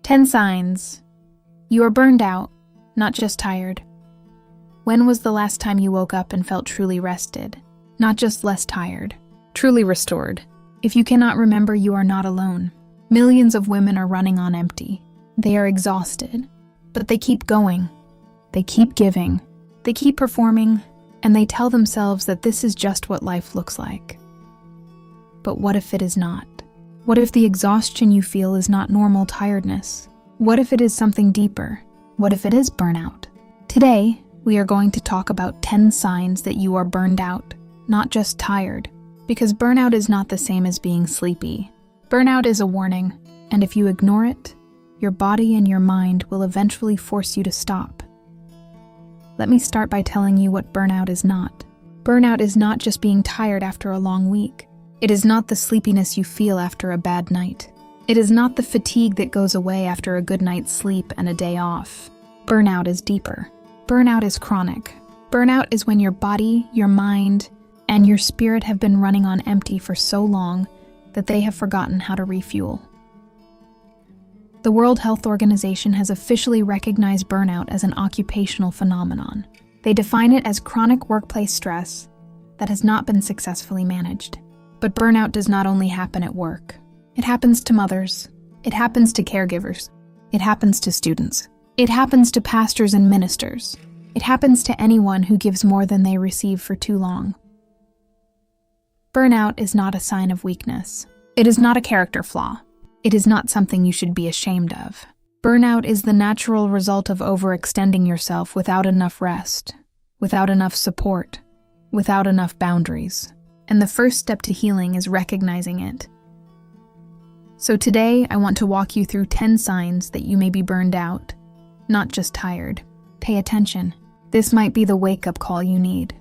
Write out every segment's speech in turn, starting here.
10 signs. You are burned out, not just tired. When was the last time you woke up and felt truly rested? Not just less tired, truly restored. If you cannot remember, you are not alone. Millions of women are running on empty. They are exhausted, but they keep going. They keep giving. They keep performing, and they tell themselves that this is just what life looks like. But what if it is not? What if the exhaustion you feel is not normal tiredness? What if it is something deeper? What if it is burnout? Today, we are going to talk about 10 signs that you are burned out, not just tired. Because burnout is not the same as being sleepy. Burnout is a warning, and if you ignore it, your body and your mind will eventually force you to stop. Let me start by telling you what burnout is not. Burnout is not just being tired after a long week. It is not the sleepiness you feel after a bad night. It is not the fatigue that goes away after a good night's sleep and a day off. Burnout is deeper. Burnout is chronic. Burnout is when your body, your mind, and your spirit have been running on empty for so long that they have forgotten how to refuel. The World Health Organization has officially recognized burnout as an occupational phenomenon. They define it as chronic workplace stress that has not been successfully managed. But burnout does not only happen at work. It happens to mothers. It happens to caregivers. It happens to students. It happens to pastors and ministers. It happens to anyone who gives more than they receive for too long. Burnout is not a sign of weakness. It is not a character flaw. It is not something you should be ashamed of. Burnout is the natural result of overextending yourself without enough rest, without enough support, without enough boundaries. And the first step to healing is recognizing it. So today, I want to walk you through 10 signs that you may be burned out, not just tired. Pay attention. This might be the wake-up call you need.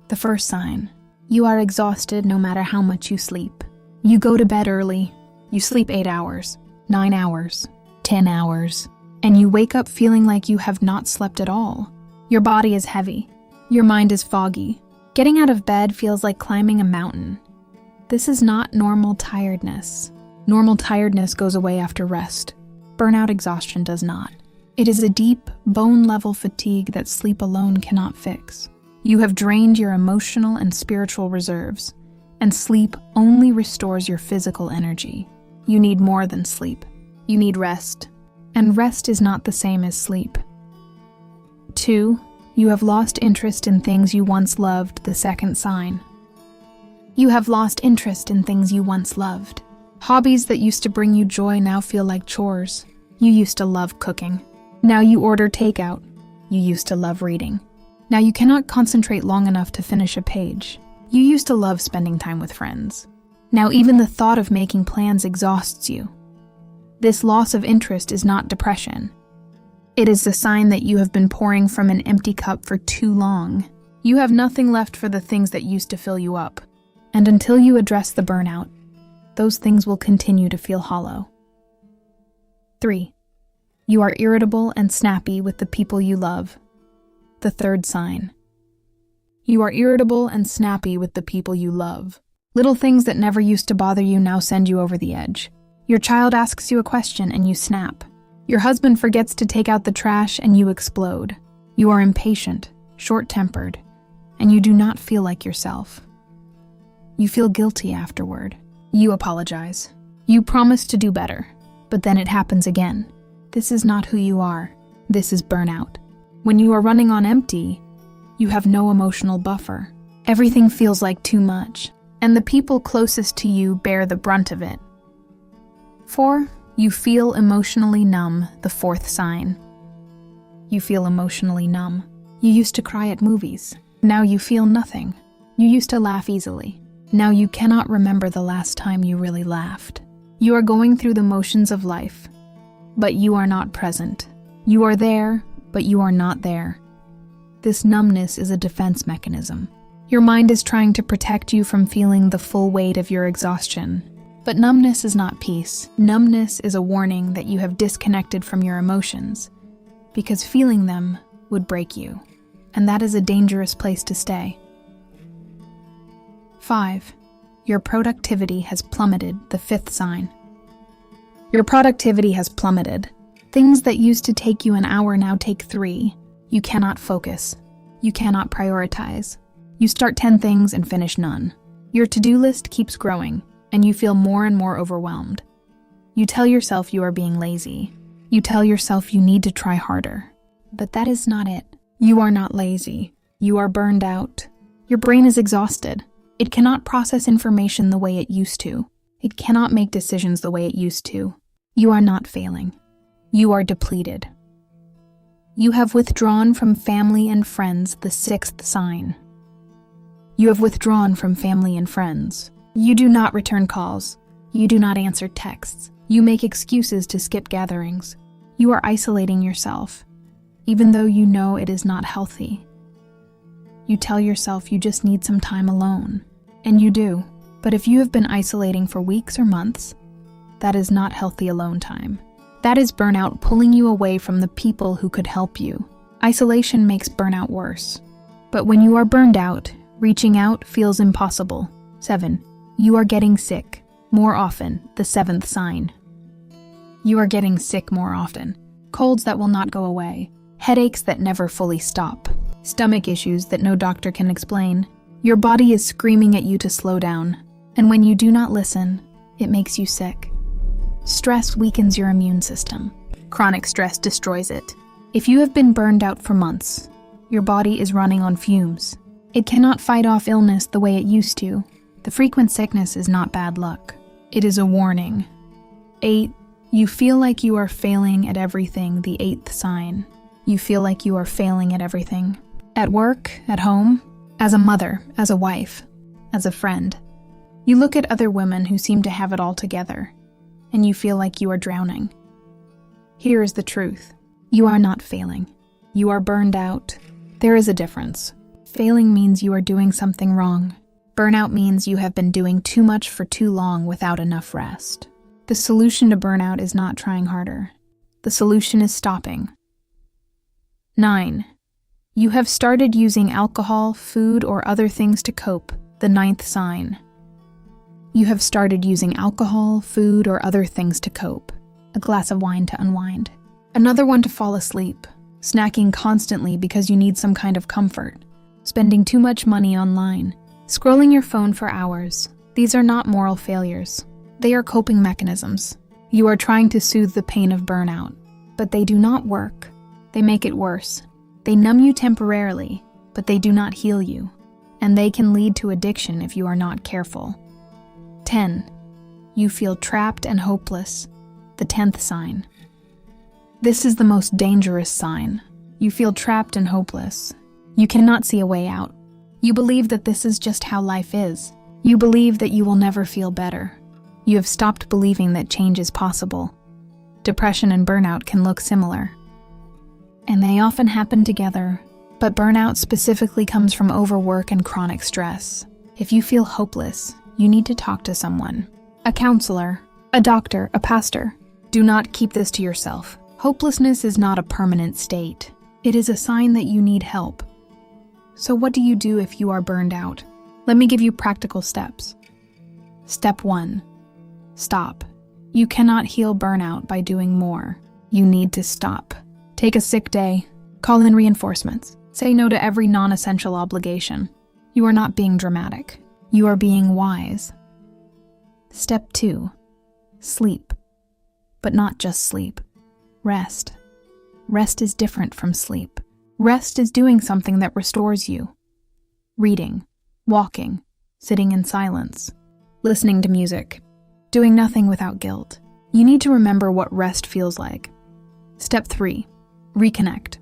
The first sign. You are exhausted no matter how much you sleep. You go to bed early. You sleep 8 hours, 9 hours, 10 hours, and you wake up feeling like you have not slept at all. Your body is heavy. Your mind is foggy. Getting out of bed feels like climbing a mountain. This is not normal tiredness. Normal tiredness goes away after rest. Burnout exhaustion does not. It is a deep, bone-level fatigue that sleep alone cannot fix. You have drained your emotional and spiritual reserves, and sleep only restores your physical energy. You need more than sleep. You need rest. And rest is not the same as sleep. 2. You have lost interest in things you once loved, the second sign. You have lost interest in things you once loved. Hobbies that used to bring you joy now feel like chores. You used to love cooking. Now you order takeout. You used to love reading. Now you cannot concentrate long enough to finish a page. You used to love spending time with friends. Now even the thought of making plans exhausts you. This loss of interest is not depression. It is the sign that you have been pouring from an empty cup for too long. You have nothing left for the things that used to fill you up. And until you address the burnout, those things will continue to feel hollow. 3. You are irritable and snappy with the people you love. The third sign. You are irritable and snappy with the people you love. Little things that never used to bother you now send you over the edge. Your child asks you a question and you snap. Your husband forgets to take out the trash and you explode. You are impatient, short-tempered, and you do not feel like yourself. You feel guilty afterward. You apologize. You promise to do better, but then it happens again. This is not who you are. This is burnout. When you are running on empty, you have no emotional buffer. Everything feels like too much, and the people closest to you bear the brunt of it. 4. You feel emotionally numb, the fourth sign. You feel emotionally numb. You used to cry at movies. Now you feel nothing. You used to laugh easily. Now you cannot remember the last time you really laughed. You are going through the motions of life, but you are not present. You are there, but you are not there. This numbness is a defense mechanism. Your mind is trying to protect you from feeling the full weight of your exhaustion. But numbness is not peace. Numbness is a warning that you have disconnected from your emotions, because feeling them would break you, and that is a dangerous place to stay. 5. Your productivity has plummeted, the fifth sign. Your productivity has plummeted. Things that used to take you an hour now take 3. You cannot focus. You cannot prioritize. You start 10 things and finish none. Your to-do list keeps growing, and you feel more and more overwhelmed. You tell yourself you are being lazy. You tell yourself you need to try harder. But that is not it. You are not lazy. You are burned out. Your brain is exhausted. It cannot process information the way it used to. It cannot make decisions the way it used to. You are not failing. You are depleted. You have withdrawn from family and friends, the 6th sign. You have withdrawn from family and friends. You do not return calls. You do not answer texts. You make excuses to skip gatherings. You are isolating yourself, even though you know it is not healthy. You tell yourself you just need some time alone, and you do. But if you have been isolating for weeks or months, that is not healthy alone time. That is burnout pulling you away from the people who could help you. Isolation makes burnout worse. But when you are burned out, reaching out feels impossible. 7. You are getting sick more often, the 7th sign. You are getting sick more often. Colds that will not go away. Headaches that never fully stop. Stomach issues that no doctor can explain. Your body is screaming at you to slow down. And when you do not listen, it makes you sick. Stress weakens your immune system. Chronic stress destroys it. If you have been burned out for months, your body is running on fumes. It cannot fight off illness the way it used to. The frequent sickness is not bad luck. It is a warning. 8. You feel like you are failing at everything, the 8th sign. You feel like you are failing at everything. At work, at home, as a mother, as a wife, as a friend. You look at other women who seem to have it all together, and you feel like you are drowning. Here is the truth. You are not failing. You are burned out. There is a difference. Failing means you are doing something wrong. Burnout means you have been doing too much for too long without enough rest. The solution to burnout is not trying harder. The solution is stopping. 9. You have started using alcohol, food, or other things to cope, the 9th sign. You have started using alcohol, food, or other things to cope. A glass of wine to unwind. Another one to fall asleep. Snacking constantly because you need some kind of comfort. Spending too much money online. Scrolling your phone for hours. These are not moral failures. They are coping mechanisms. You are trying to soothe the pain of burnout, but they do not work. They make it worse. They numb you temporarily, but they do not heal you, and they can lead to addiction if you are not careful. 10. You feel trapped and hopeless, the 10th sign. This is the most dangerous sign. You feel trapped and hopeless. You cannot see a way out. You believe that this is just how life is. You believe that you will never feel better. You have stopped believing that change is possible. Depression and burnout can look similar, and they often happen together, but burnout specifically comes from overwork and chronic stress. If you feel hopeless, you need to talk to someone. A counselor, a doctor, a pastor. Do not keep this to yourself. Hopelessness is not a permanent state. It is a sign that you need help. So what do you do if you are burned out? Let me give you practical steps. Step 1. Stop. You cannot heal burnout by doing more. You need to stop. Take a sick day. Call in reinforcements. Say no to every non-essential obligation. You are not being dramatic. You are being wise. Step 2. Sleep. But not just sleep. Rest. Rest is different from sleep. Rest is doing something that restores you. Reading, walking, sitting in silence, listening to music, doing nothing without guilt. You need to remember what rest feels like. Step 3. Reconnect.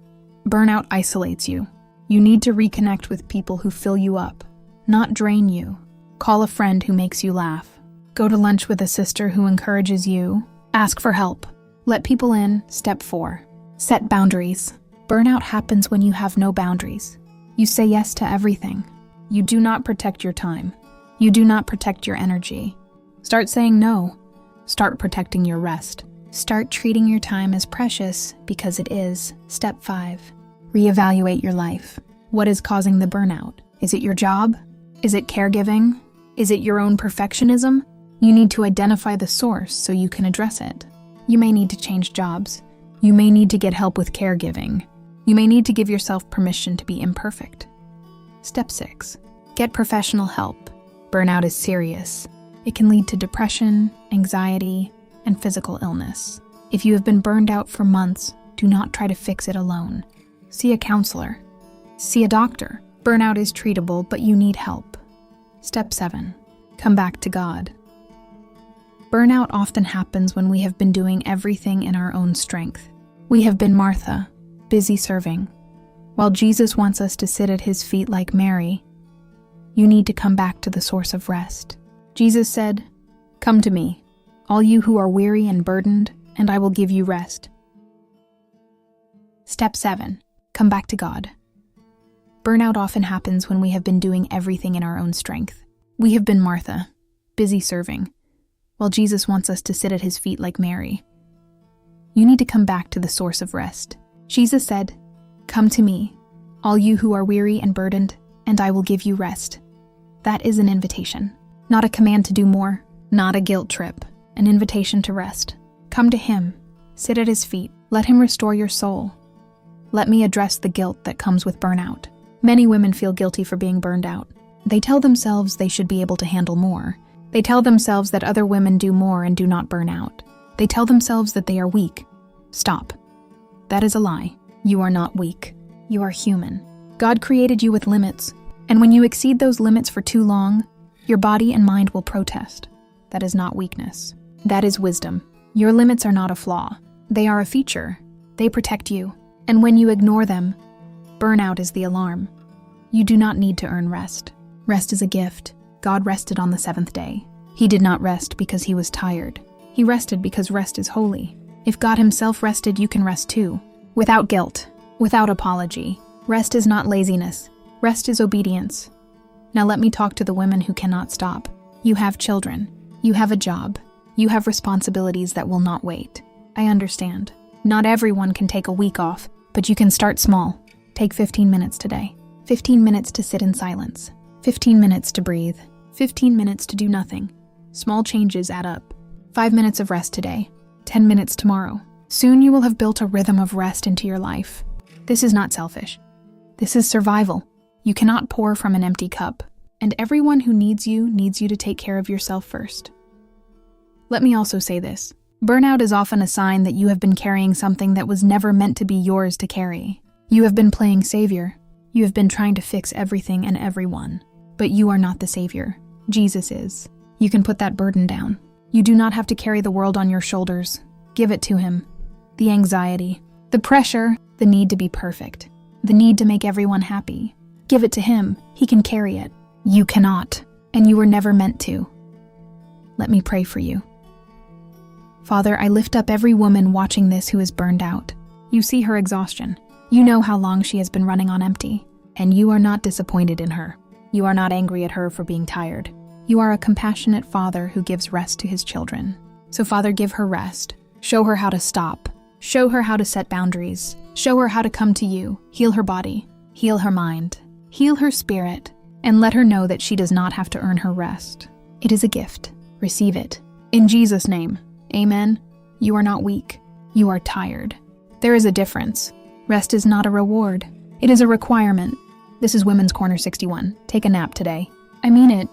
Burnout isolates you. You need to reconnect with people who fill you up, not drain you. Call a friend who makes you laugh. Go to lunch with a sister who encourages you. Ask for help. Let people in. Step 4. Set boundaries. Burnout happens when you have no boundaries. You say yes to everything. You do not protect your time. You do not protect your energy. Start saying no. Start protecting your rest. Start treating your time as precious because it is. Step 5. Reevaluate your life. What is causing the burnout? Is it your job? Is it caregiving? Is it your own perfectionism? You need to identify the source so you can address it. You may need to change jobs. You may need to get help with caregiving. You may need to give yourself permission to be imperfect. Step 6. Get professional help. Burnout is serious. It can lead to depression, anxiety, and physical illness. If you have been burned out for months, do not try to fix it alone. See a counselor. See a doctor. Burnout is treatable, but you need help. Step 7. Come back to God. Burnout often happens when we have been doing everything in our own strength. We have been Martha, busy serving. While Jesus wants us to sit at his feet like Mary, you need to come back to the source of rest. Jesus said, "Come to me, all you who are weary and burdened, and I will give you rest." Step 7. Come back to God. Burnout often happens when we have been doing everything in our own strength. We have been Martha, busy serving, while Jesus wants us to sit at his feet like Mary. You need to come back to the source of rest. Jesus said, "Come to me, all you who are weary and burdened, and I will give you rest." That is an invitation, not a command to do more, not a guilt trip, an invitation to rest. Come to him, sit at his feet, let him restore your soul. Let me address the guilt that comes with burnout. Many women feel guilty for being burned out. They tell themselves they should be able to handle more. They tell themselves that other women do more and do not burn out. They tell themselves that they are weak. Stop. That is a lie. You are not weak. You are human. God created you with limits, and when you exceed those limits for too long, your body and mind will protest. That is not weakness. That is wisdom. Your limits are not a flaw. They are a feature. They protect you. And when you ignore them, burnout is the alarm. You do not need to earn rest. Rest is a gift. God rested on the 7th day. He did not rest because he was tired. He rested because rest is holy. If God himself rested, you can rest too. Without guilt, without apology. Rest is not laziness. Rest is obedience. Now let me talk to the women who cannot stop. You have children. You have a job. You have responsibilities that will not wait. I understand. Not everyone can take a week off, but you can start small. Take 15 minutes today. 15 minutes to sit in silence. 15 minutes to breathe. 15 minutes to do nothing. Small changes add up. 5 minutes of rest today. 10 minutes tomorrow. Soon you will have built a rhythm of rest into your life. This is not selfish. This is survival. You cannot pour from an empty cup, and everyone who needs you to take care of yourself first. Let me also say this. Burnout is often a sign that you have been carrying something that was never meant to be yours to carry. You have been playing savior. You have been trying to fix everything and everyone. But you are not the savior. Jesus is. You can put that burden down. You do not have to carry the world on your shoulders. Give it to him. The anxiety, the pressure, the need to be perfect, the need to make everyone happy. Give it to him. He can carry it. You cannot, and you were never meant to. Let me pray for you. Father, I lift up every woman watching this who is burned out. You see her exhaustion. You know how long she has been running on empty, and you are not disappointed in her. You are not angry at her for being tired. You are a compassionate father who gives rest to his children. So Father, give her rest. Show her how to stop. Show her how to set boundaries. Show her how to come to you. Heal her body. Heal her mind. Heal her spirit. And let her know that she does not have to earn her rest. It is a gift. Receive it. In Jesus' name. Amen. You are not weak. You are tired. There is a difference. Rest is not a reward. It is a requirement. This is Women's Corner 61. Take a nap today. I mean it.